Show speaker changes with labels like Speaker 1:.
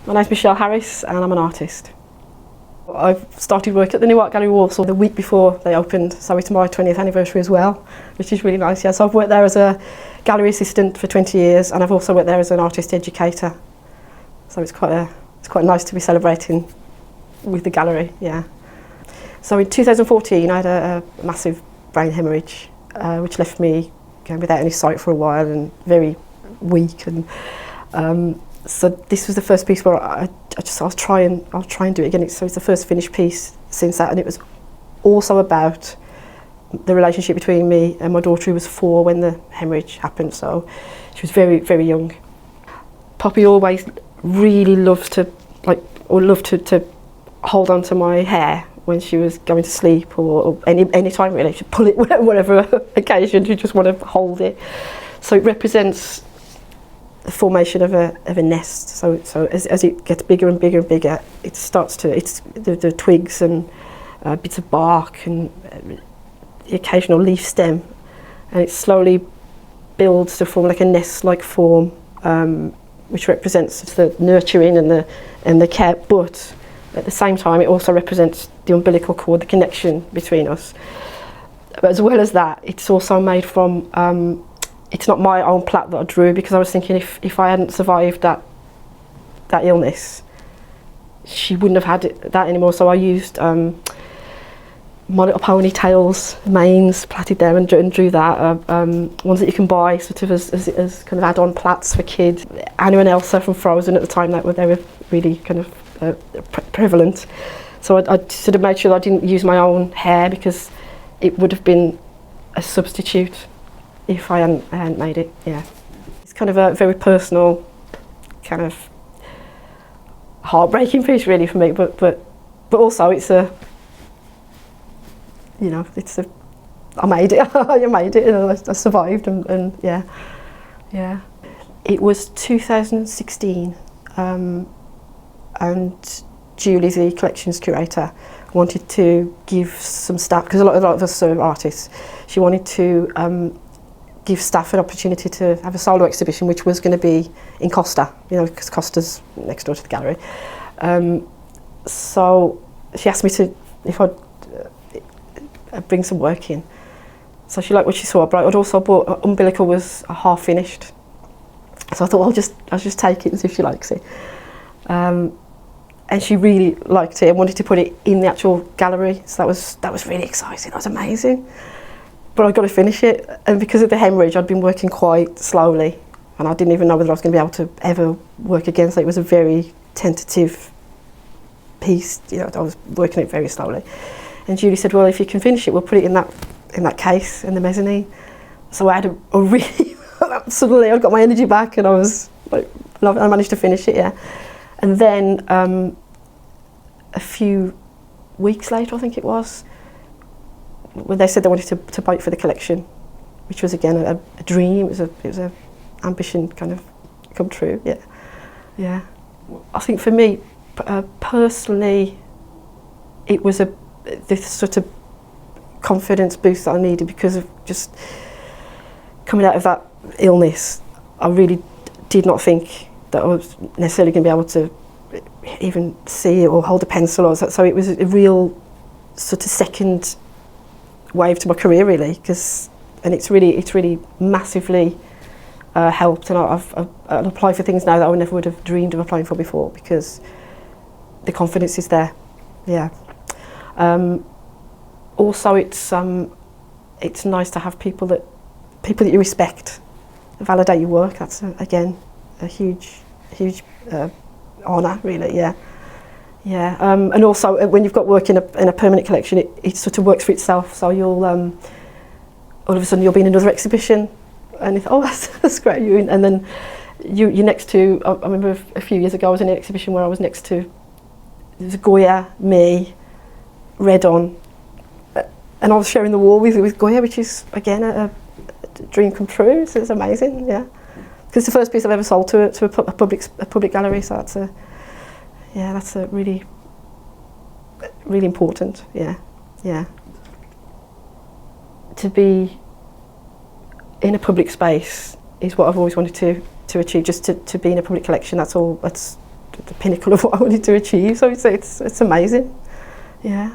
Speaker 1: My name's Michele and I'm an artist. I've started work at the New Art Gallery Warsaw the week before they opened, so it's my 20th anniversary as well, which is really nice. Yeah, so I've worked there as a gallery assistant for 20 years, and I've also worked there as an artist educator. So it's quite nice to be celebrating with the gallery. Yeah. So in 2014, I had a massive brain hemorrhage, which left me going without any sight for a while and very weak. And so this was the first piece where I'll try and do it again. So it's the first finished piece since that, and it was also about the relationship between me and my daughter, who was 4 when the hemorrhage happened. So she was very, very young. Poppy always really loved to hold on to my hair when she was going to sleep, or any time really. She'd pull it whatever occasion. She just want to hold it. So it represents the formation of a nest. So as it gets bigger and bigger and bigger, it starts to, it's the twigs and bits of bark and the occasional leaf stem, and it slowly builds to form like a nest-like form, which represents the nurturing and the care. But at the same time, it also represents the umbilical cord, the connection between us. But as well as that, it's also made from. It's not my own plait that I drew, because I was thinking if I hadn't survived that illness, she wouldn't have had that anymore. So I used My Little Pony tails, manes, plaited them and drew that. Ones that you can buy sort of as kind of add-on plaits for kids. Anna and Elsa from Frozen at the time, they were really kind of prevalent. So I sort of made sure that I didn't use my own hair, because it would have been a substitute if I hadn't made it. Yeah, it's kind of a very personal, kind of heartbreaking piece really for me, but also it's a, you know, I made it. I made it, and I survived, and yeah. It was 2016, and Julie, the collections curator, wanted to give some staff, because a lot of us are artists. She wanted to give staff an opportunity to have a solo exhibition, which was going to be in Costa, you know, because Costa's next door to the gallery. So she asked me if I'd bring some work in. So she liked what she saw, but I'd also bought Umbilical was half finished. So I thought, I'll just take it and see if she likes it. And she really liked it and wanted to put it in the actual gallery. So that was really exciting. That was amazing. But I've got to finish it, and because of the hemorrhage, I'd been working quite slowly, and I didn't even know whether I was going to be able to ever work again. So it was a very tentative piece. You know, I was working it very slowly. And Julie said, "Well, if you can finish it, we'll put it in that case in the mezzanine." So I had a really suddenly I got my energy back, and I was like, I managed to finish it. Yeah, and then a few weeks later, I think it was, when they said they wanted to buy it for the collection, which was again a dream. It was a ambition kind of come true. Yeah. I think for me personally, it was this sort of confidence boost that I needed, because of just coming out of that illness. I really did not think that I was necessarily going to be able to even see or hold a pencil or so. It was a real sort of second wave to my career really, and it's really massively helped, and I've applied for things now that I never would have dreamed of applying for before, because the confidence is there. Yeah. Also, it's nice to have people that you respect validate your work. That's again a huge honour really. Yeah. And also when you've got work in a permanent collection, it sort of works for itself. So you'll all of a sudden you'll be in another exhibition, and you think, that's great. And then you're next to. I remember a few years ago I was in an exhibition where I was next to, there was Goya, me, Red on, and I was sharing the wall with Goya, which is again a dream come true. So it's amazing. Yeah, because it's the first piece I've ever sold to a public gallery. So that's a really important. Yeah. To be in a public space is what I've always wanted to achieve. Just to be in a public collection. That's the pinnacle of what I wanted to achieve. So it's amazing. Yeah.